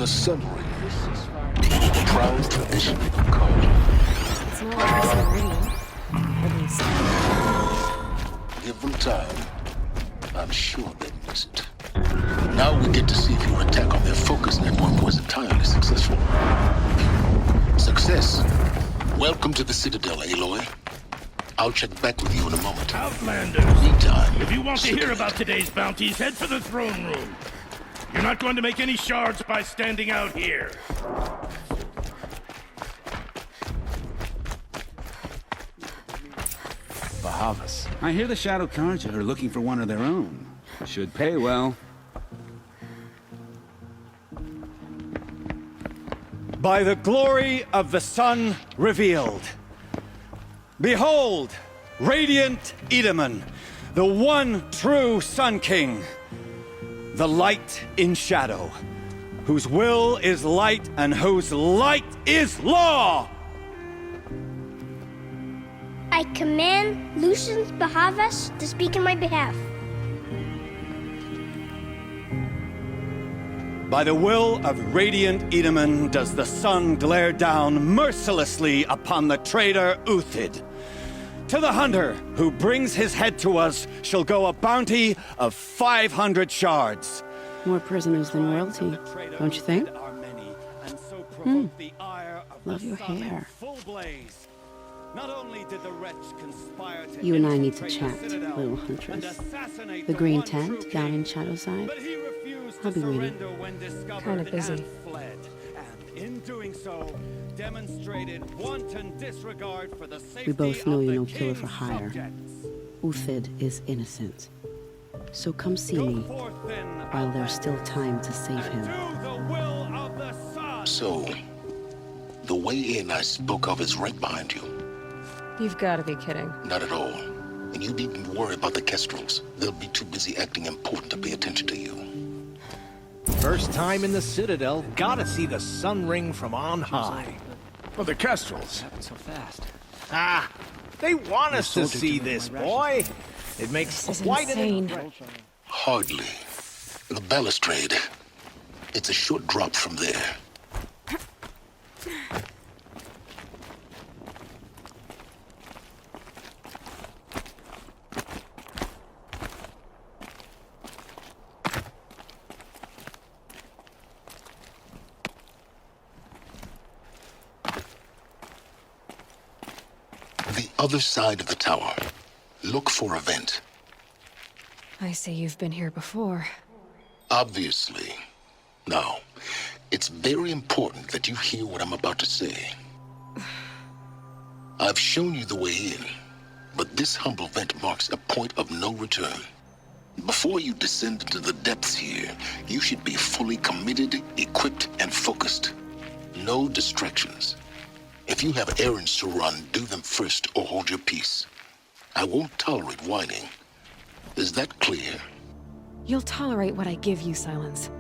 The Sun Ring. A proud tradition of the cult. It's not like it's a radio. At least. Give them time. I'm sure they'd miss it. Now we get to see if your attack on their focus network was entirely successful. Success. Welcome to the Citadel, Aloy. I'll check back with you in a moment. Outlanders! Meantime, If you want to hear about today's bounties, head for the throne room. You're not going to make any shards by standing out here. Bahavas. I hear the Shadow Carja are looking for one of their own. Should pay well. By the glory of the sun revealed. Behold, radiant Edaman, the one true Sun King. The light in shadow, whose will is light and whose light is law! I command Lucius Bahavas to speak in my behalf. By the will of radiant Edaman does the sun glare down mercilessly upon the traitor Uthid. To the hunter who brings his head to us shall go a bounty of 500 shards. More prisoners than royalty, don't you think? Love your hair. Not only did the wretch conspire to You and I need to infiltrate chat, the Citadel little and huntress. assassinate The the green one true tent down king. in Shadowside. But he refused I'll to be waiting. surrender when discovered Kinda busy. and fled. And in doing so, demonstrated wanton disregard for the safety We both know of you're the no killer king's for hire. subjects. Uthid is innocent. So come see Go me forth then, while there's still time to save and him. do the will of the sun. so the way in I spoke of is right behind you. You've got to be kidding. Not at all. And you needn't worry about the Kestrels. They'll be too busy acting important to pay attention to you. First time in the Citadel, gotta see the Sun Ring from on high. For the Kestrels. So fast. Ah, they want us to see this, boy. It makes This is quite insane. an Hardly. The balustrade. It's a short drop from there. The other side of the tower. Look for a vent. I see you've been here before. Obviously. Now, it's very important that you hear what I'm about to say. I've shown you the way in, but this humble vent marks a point of no return. Before you descend into the depths here, you should be fully committed, equipped, and focused. No distractions. If you have errands to run, do them first or hold your peace. I won't tolerate whining. Is that clear? You'll tolerate what I give you, Silence.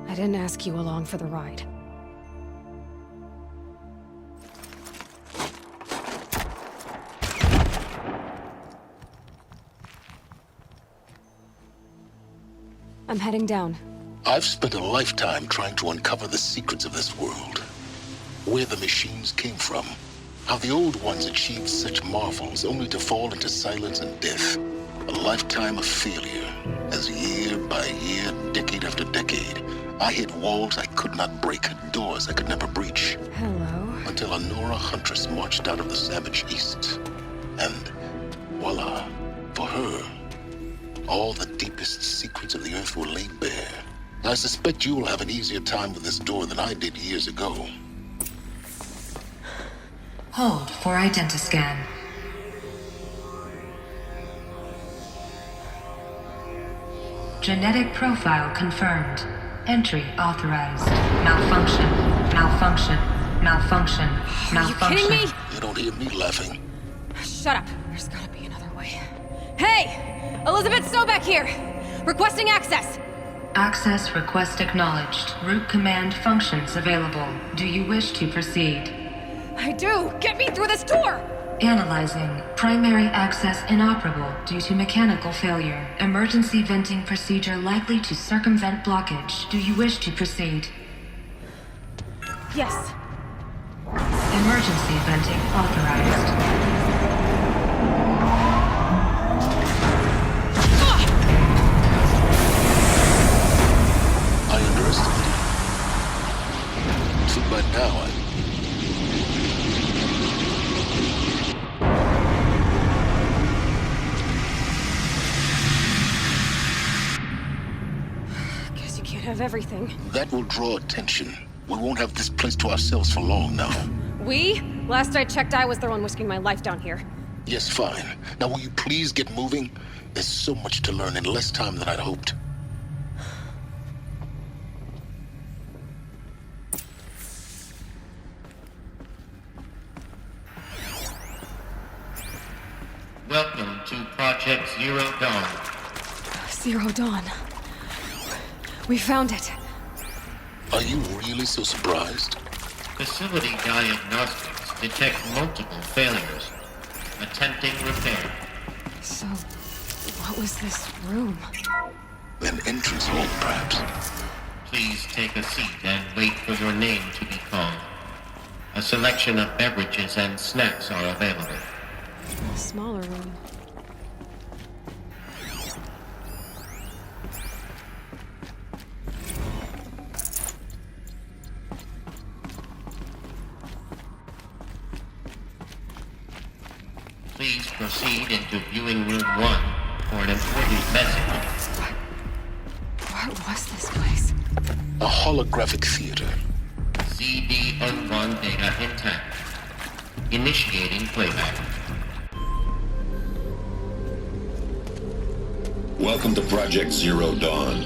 I didn't ask you along for the ride. I'm heading down. I've spent a lifetime trying to uncover the secrets of this world. Where the machines came from. How the old ones achieved such marvels only to fall into silence and death. A lifetime of failure. As year by year, decade after decade, I hit walls I could not break, doors I could never breach. Hello. Until a Nora huntress marched out of the savage east. And voila, for her, all the deepest secrets of the earth were laid bare. I suspect you will have an easier time with this door than I did years ago. Hold for identiscan. Genetic profile confirmed. Entry authorized. Malfunction. Malfunction. Malfunction. Malfunction. Are you kidding me? You don't hear me laughing. Shut up. There's gotta be another way. Hey! Elizabeth Sobek here! Requesting access! Access request acknowledged. Root command functions available. Do you wish to proceed? I do! Get me through this door! Analyzing. Primary access inoperable due to mechanical failure. Emergency venting procedure likely to circumvent blockage. Do you wish to proceed? Yes. Emergency venting authorized. I underestimated you. So by now, Guess you can't have everything. that will draw attention. We won't have this place to ourselves for long now. We? Last I checked, I was the one risking my life down here. Yes, fine. Now will you please get moving? There's so much to learn in less time than I'd hoped. Welcome to Project Zero Dawn. Zero Dawn. We found it. Are you really so surprised? Facility diagnostics detect multiple failures. Attempting repair. So, what was this room? An entrance hole, perhaps. Please take a seat and wait for your name to be called. A selection of beverages and snacks are available. A smaller room. Please proceed into viewing room 1 for an important message. What was this place? A holographic theater. CD01 data intact. Initiating playback. Welcome to Project Zero Dawn.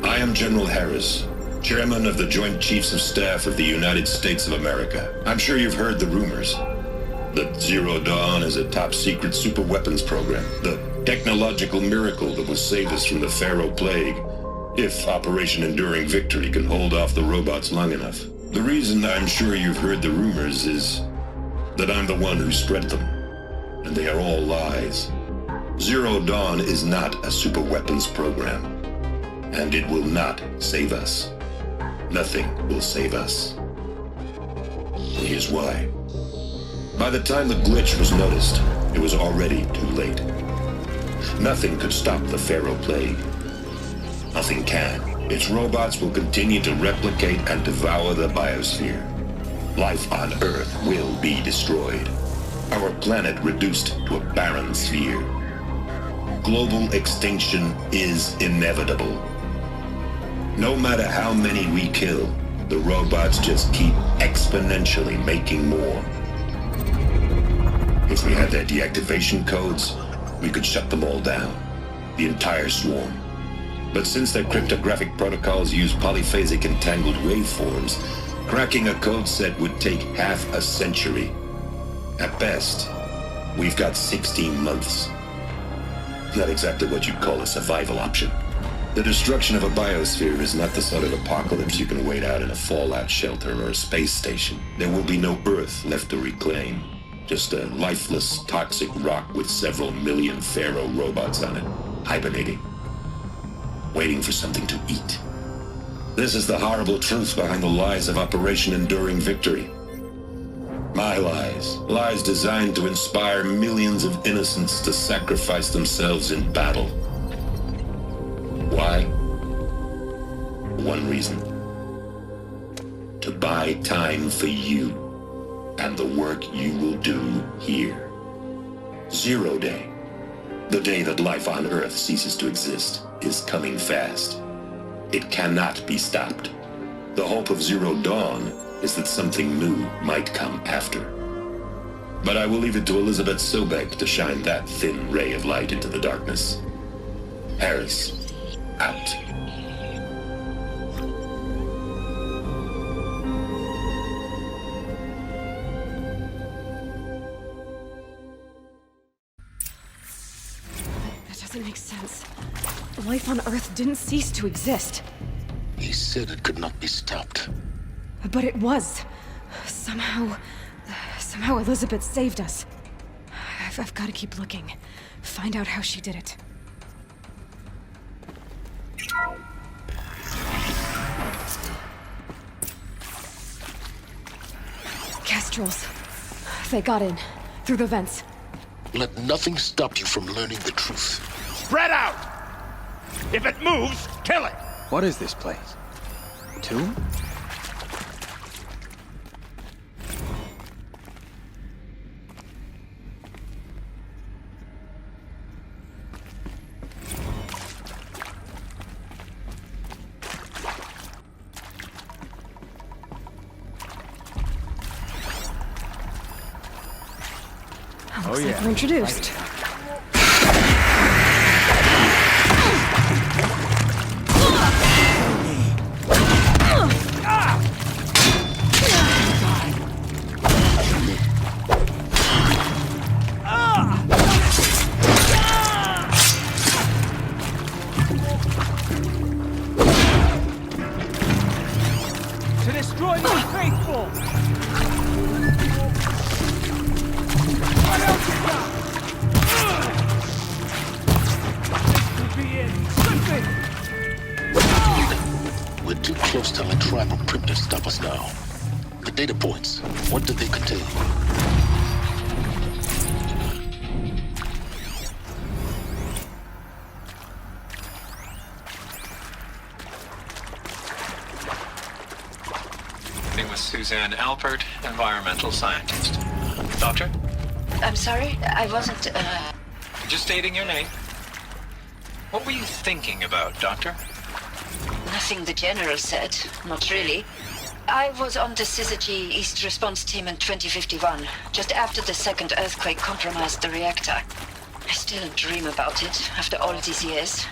I am General Harris, Chairman of the Joint Chiefs of Staff of the United States of America. I'm sure you've heard the rumors that Zero Dawn is a top-secret super-weapons program, the technological miracle that will save us from the Pharaoh Plague, if Operation Enduring Victory can hold off the robots long enough. The reason I'm sure you've heard the rumors is that I'm the one who spread them, and they are all lies. Zero Dawn is not a super-weapons program, and it will not save us. Nothing will save us. Here's why. By the time the glitch was noticed, it was already too late. Nothing could stop the Pharaoh Plague. Nothing can. Its robots will continue to replicate and devour the biosphere. Life on Earth will be destroyed. Our planet reduced to a barren sphere. Global extinction is inevitable. No matter how many we kill, the robots just keep exponentially making more. If we had their deactivation codes, we could shut them all down, the entire swarm. But since their cryptographic protocols use polyphasic entangled waveforms, cracking a code set would take half a century. At best, we've got 16 months. Not exactly what you'd call a survival option. The destruction of a biosphere is not the sort of apocalypse you can wait out in a fallout shelter or a space station. There will be no Earth left to reclaim. Just a lifeless, toxic rock with several million Pharaoh robots on it, hibernating, waiting for something to eat. This is the horrible truth behind the lies of Operation Enduring Victory. My lies. Lies designed to inspire millions of innocents to sacrifice themselves in battle. Why? One reason. To buy time for you and the work you will do here. Zero Day, the day that life on Earth ceases to exist, is coming fast. It cannot be stopped. The hope of Zero Dawn is that something new might come after. But I will leave it to Elizabeth Sobek to shine that thin ray of light into the darkness. Harris, out. Doesn't make sense. Life on Earth didn't cease to exist. He said it could not be stopped. But it was. Somehow Elizabeth saved us. I've got to keep looking. Find out how she did it. Nostrils. They got in. Through the vents. Let nothing stop you from learning the truth. Spread out! If it moves, kill it! What is this place? A tomb? Looks like we're introduced. To destroy the faithful! What else you got? This will be it. Swiftly! We're too close to let tribal primitives stop us now. The data points, what do they contain? With Suzanne Alpert, environmental scientist. Doctor? I'm sorry, I wasn't, Just stating your name. What were you thinking about, Doctor? Nothing the General said, not really. I was on the Syzygy East Response Team in 2051, just after the second earthquake compromised the reactor. I still dream about it, after all these years.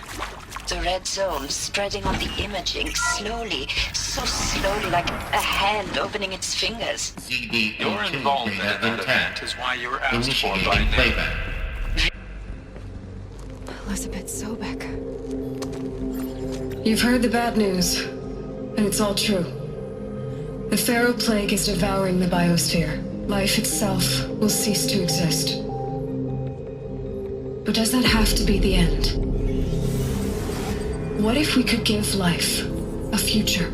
The red zone spreading on the imaging, slowly, so slowly, like a hand opening its fingers. Your involvement in that event is why you were asked for by name. Elizabeth Sobek. You've heard the bad news, and it's all true. The Pharaoh Plague is devouring the biosphere. Life itself will cease to exist. But does that have to be the end? What if we could give life a future?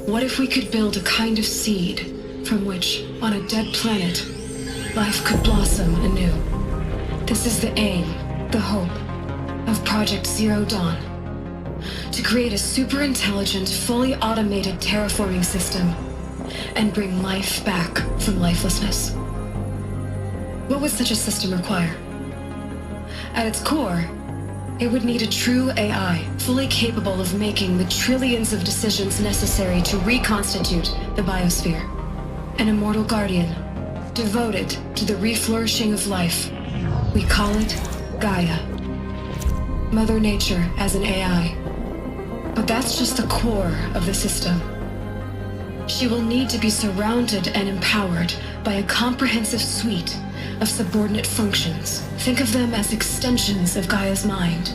What if we could build a kind of seed from which, on a dead planet, life could blossom anew? This is the aim, the hope, of Project Zero Dawn. To create a super-intelligent, fully automated terraforming system and bring life back from lifelessness. What would such a system require? At its core, it would need a true AI, fully capable of making the trillions of decisions necessary to reconstitute the biosphere. An immortal guardian, devoted to the reflourishing of life. We call it Gaia. Mother Nature as an AI. But that's just the core of the system. She will need to be surrounded and empowered by a comprehensive suite of subordinate functions. Think of them as extensions of Gaia's mind,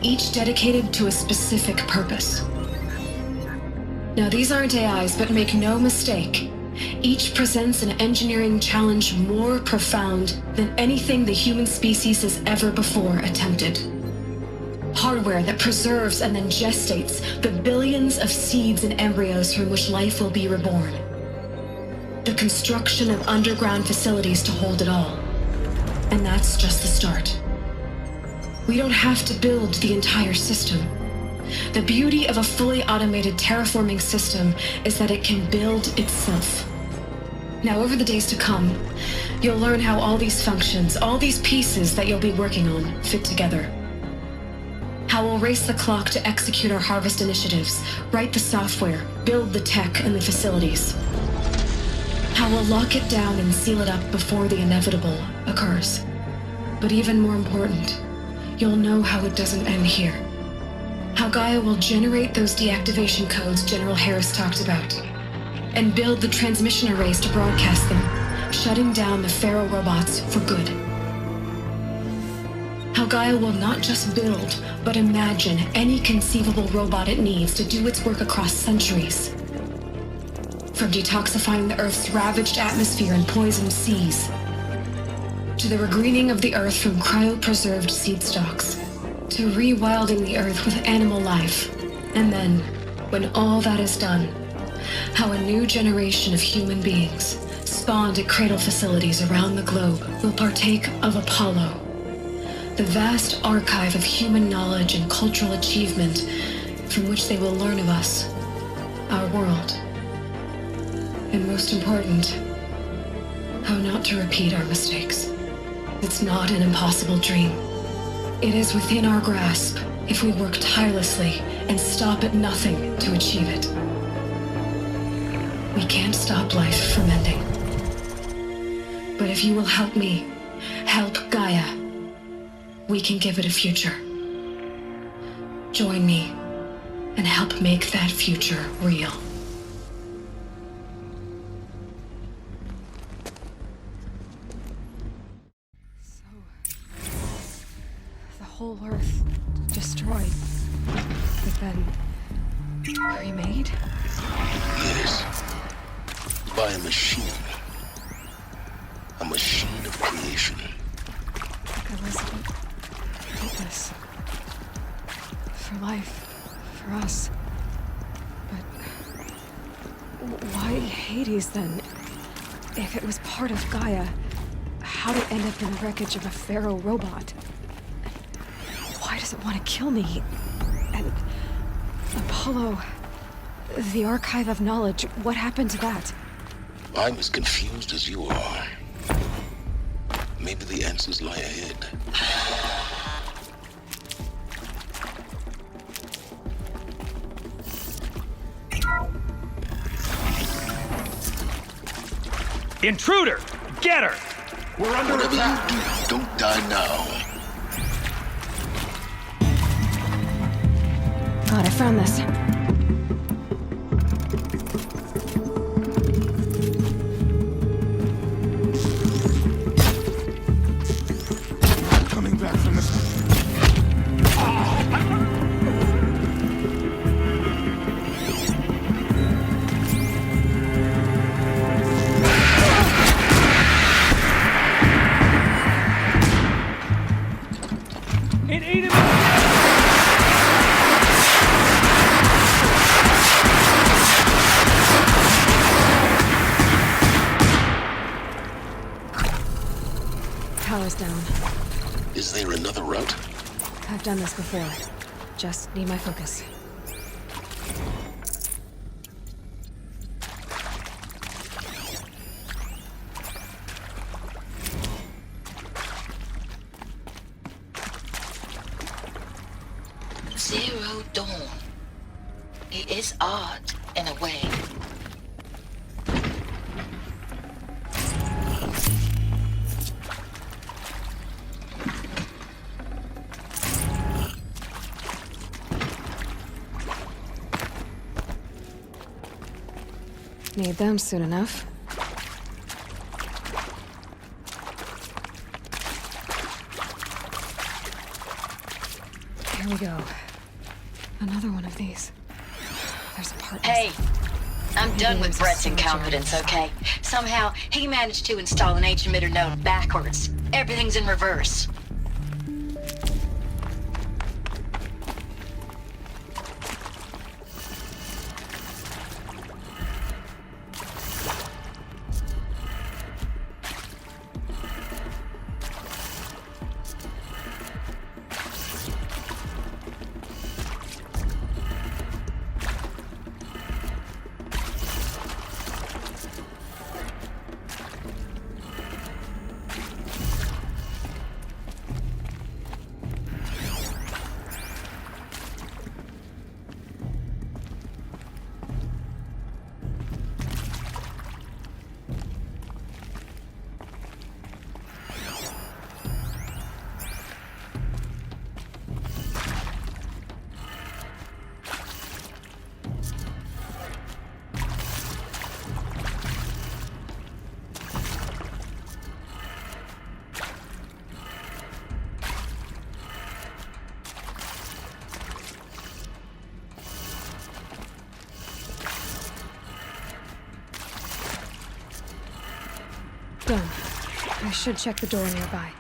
each dedicated to a specific purpose. Now, these aren't AIs, but make no mistake, each presents an engineering challenge more profound than anything the human species has ever before attempted. Hardware that preserves and then gestates the billions of seeds and embryos from which life will be reborn. The construction of underground facilities to hold it all. And that's just the start. We don't have to build the entire system. The beauty of a fully automated terraforming system is that it can build itself. Now, over the days to come, you'll learn how all these functions, all these pieces that you'll be working on, fit together. How we'll race the clock to execute our harvest initiatives, write the software, build the tech and the facilities. How we'll lock it down and seal it up before the inevitable occurs. But even more important, you'll know how it doesn't end here. How Gaia will generate those deactivation codes General Harris talked about, and build the transmission arrays to broadcast them, shutting down the Pharaoh robots for good. How Gaia will not just build, but imagine any conceivable robot it needs to do its work across centuries. From detoxifying the Earth's ravaged atmosphere and poisoned seas, to the regreening of the Earth from cryopreserved seed stalks, to rewilding the Earth with animal life. And then, when all that is done, how a new generation of human beings, spawned at cradle facilities around the globe, will partake of Apollo, the vast archive of human knowledge and cultural achievement from which they will learn of us, our world, and most important, how not to repeat our mistakes. It's not an impossible dream. It is within our grasp if we work tirelessly and stop at nothing to achieve it. We can't stop life from ending. But if you will help me, help Gaia, we can give it a future. Join me and help make that future real. The whole Earth destroyed, but then remade? Yes. By a machine. A machine of creation. Elizabeth did this. For life. For us. But why Hades then? If it was part of Gaia, how'd it end up in the wreckage of a Pharaoh robot? Why does it want to kill me? And Apollo, the archive of knowledge, what happened to that? I'm as confused as you are. Maybe the answers lie ahead. Intruder! Get her! We're under attack. You do, don't die now. God, I found this. Coming back from this. It ate him! Power's down. Is there another route? I've done this before. Just need my focus. Zero Dawn. It is odd, in a way. Need them soon enough. Here we go. Another one of these. There's a part. Hey, I'm Maybe done it with was a Brett's cemetery incompetence, inside. okay? Somehow, he managed to install an H-emitter node backwards. Everything's in reverse. Done. I should check the door nearby.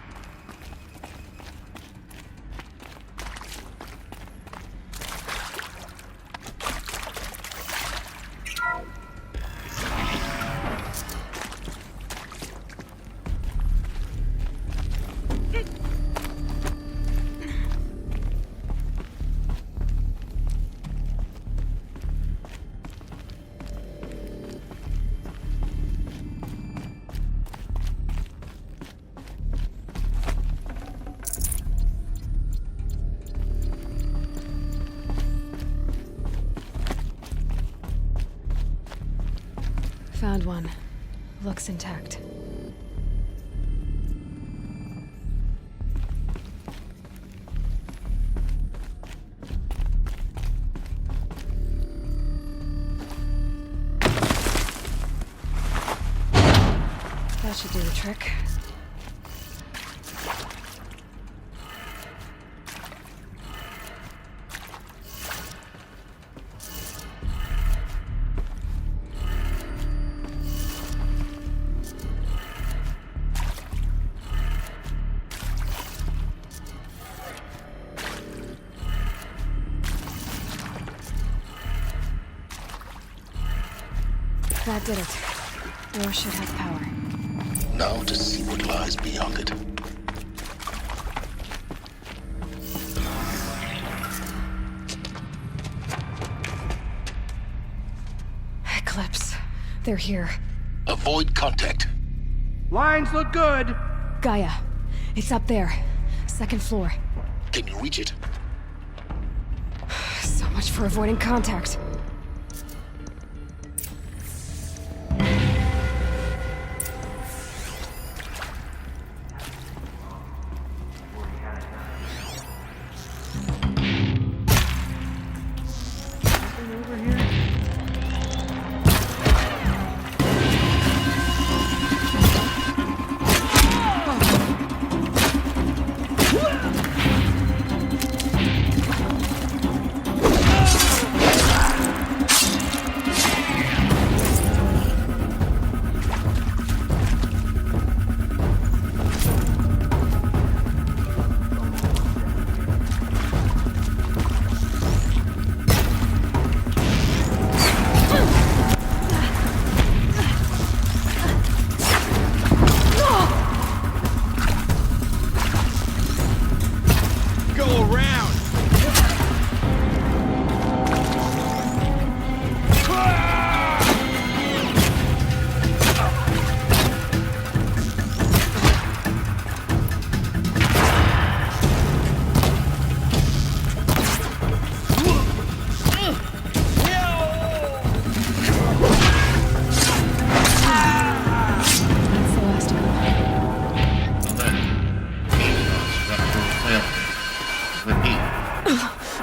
Found one. Looks intact. That should do the trick. That did it. Door should have power. Now to see what lies beyond it. Eclipse. They're here. Avoid contact. Lines look good. Gaia. It's up there. Second floor. Can you reach it? So much for avoiding contact.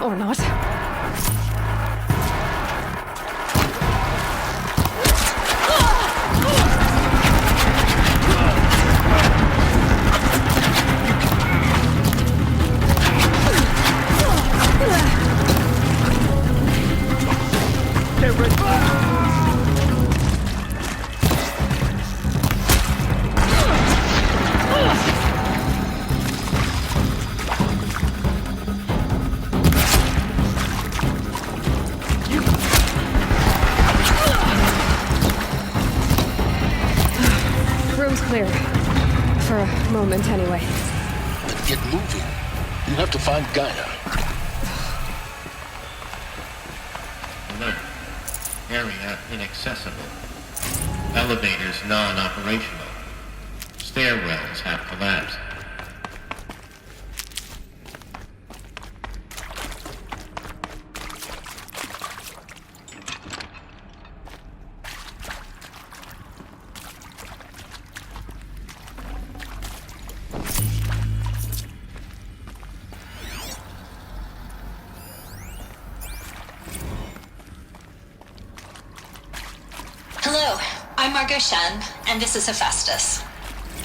Or not. Clear. For a moment, anyway. Then get moving. You have to find Gaia. Alert. Area inaccessible. Elevators non-operational. Stairwells have collapsed. Hello, I'm Margot Shen, and this is Hephaestus.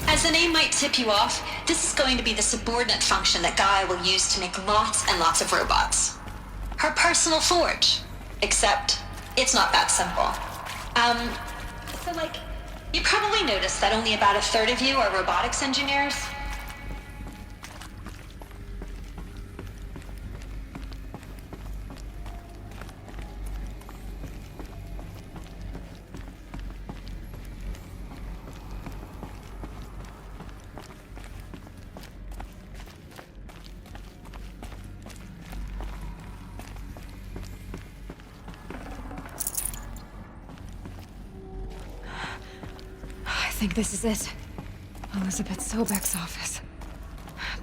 As the name might tip you off, this is going to be the subordinate function that Gaia will use to make lots and lots of robots. Her personal forge. Except, it's not that simple. You probably noticed that only about a third of you are robotics engineers. I think this is it. Elizabeth Sobek's office.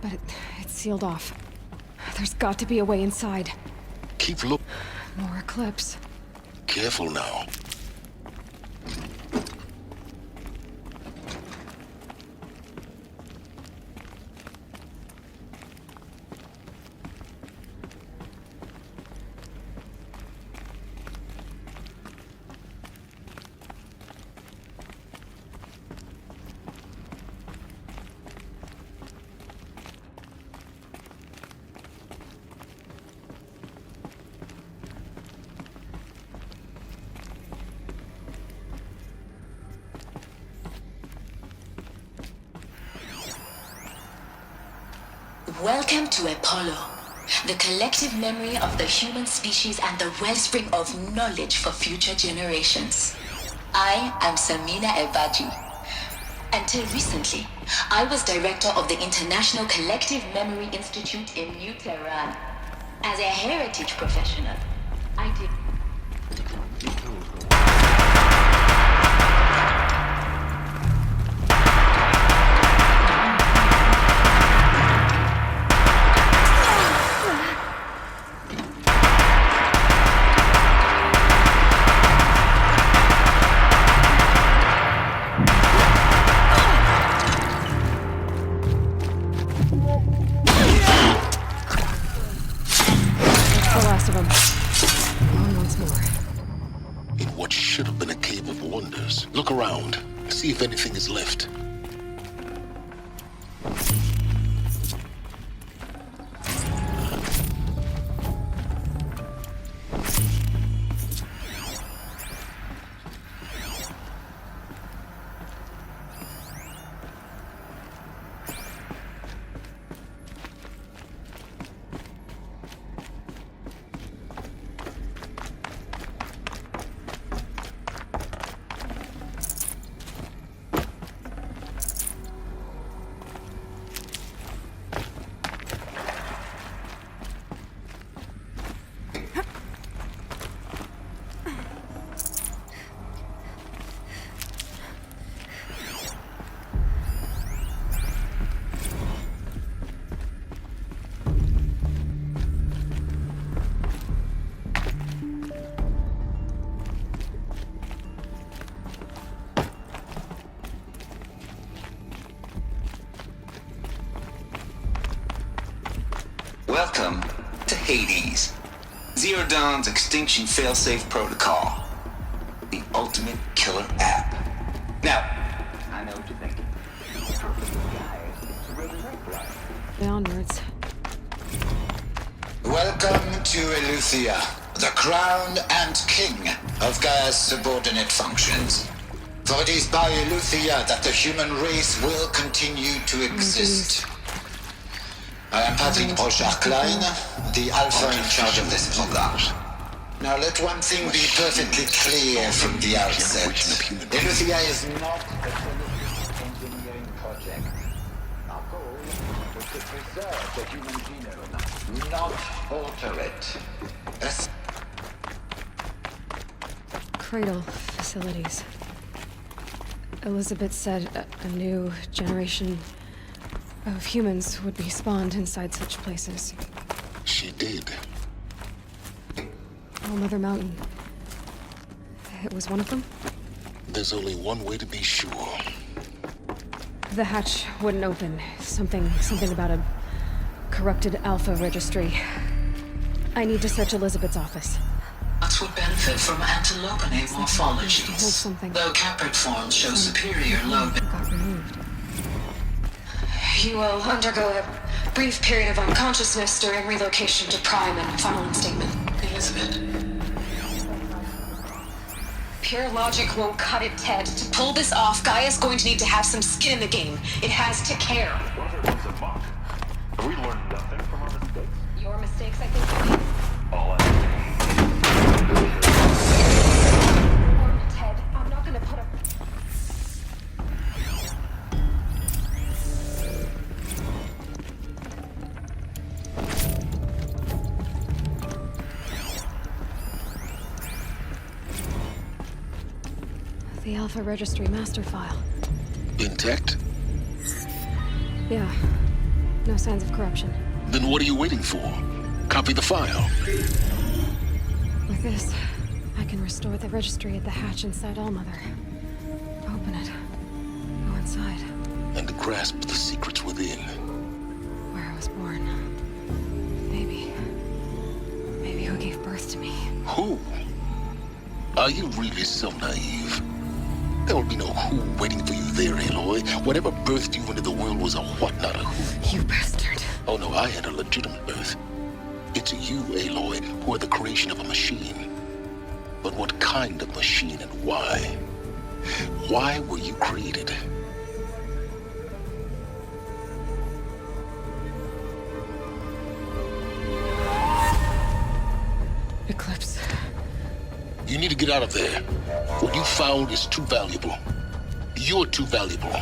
But it's sealed off. There's got to be a way inside. Keep looking. More Eclipse. Careful now. Welcome to Apollo, the collective memory of the human species and the wellspring of knowledge for future generations. I am Samina Ebaji. Until recently, I was director of the International Collective Memory Institute in New Tehran. As a heritage professional, I did... Look around. See if anything is left. Welcome to Hades, Zero Dawn's extinction failsafe protocol, the ultimate killer app. Now, I know what you're thinking. The purpose of Gaia is to resurrect life. Onwards. Welcome to Eleuthia, the crown and king of Gaia's subordinate functions. For it is by Eleuthia that the human race will continue to exist. I am Patrick Brochard-Klein, the Alpha in charge of this program. Now let one thing be perfectly clear from the outset. Eleuthia is not a scientific engineering project. Our goal is to preserve the human genome, not alter it. Cradle facilities. Elizabeth said a new generation of humans would be spawned inside such places. She did. All Mother Mountain. It was one of them? There's only one way to be sure. The hatch wouldn't open. Something about a corrupted Alpha registry. I need to search Elizabeth's office. That would benefit from antilopinae morphologies, though caprid forms show superior low... Got removed. You will undergo a brief period of unconsciousness during relocation to Prime and final statement. Elizabeth. Pure logic won't cut it, Ted. To pull this off, Gaia's going to need to have some skin in the game. It has to care. Have we learned nothing from our mistakes? Your mistakes, I think. All I Ted, I'm not gonna put up... The Alpha Registry master file. Intact? Yeah. No signs of corruption. Then what are you waiting for? Copy the file. With this, I can restore the registry at the hatch inside Allmother. Open it. Go inside. And grasp the secrets within. Where I was born. Maybe who gave birth to me. Who? Are you really so naive? There will be no who waiting for you there, Aloy. Whatever birthed you into the world was a what, not a who. You bastard. Oh no, I had a legitimate birth. It's you, Aloy, who are the creation of a machine. But what kind of machine and why? Why were you created? Eclipse. You need to get out of there. What you found is too valuable. You're too valuable.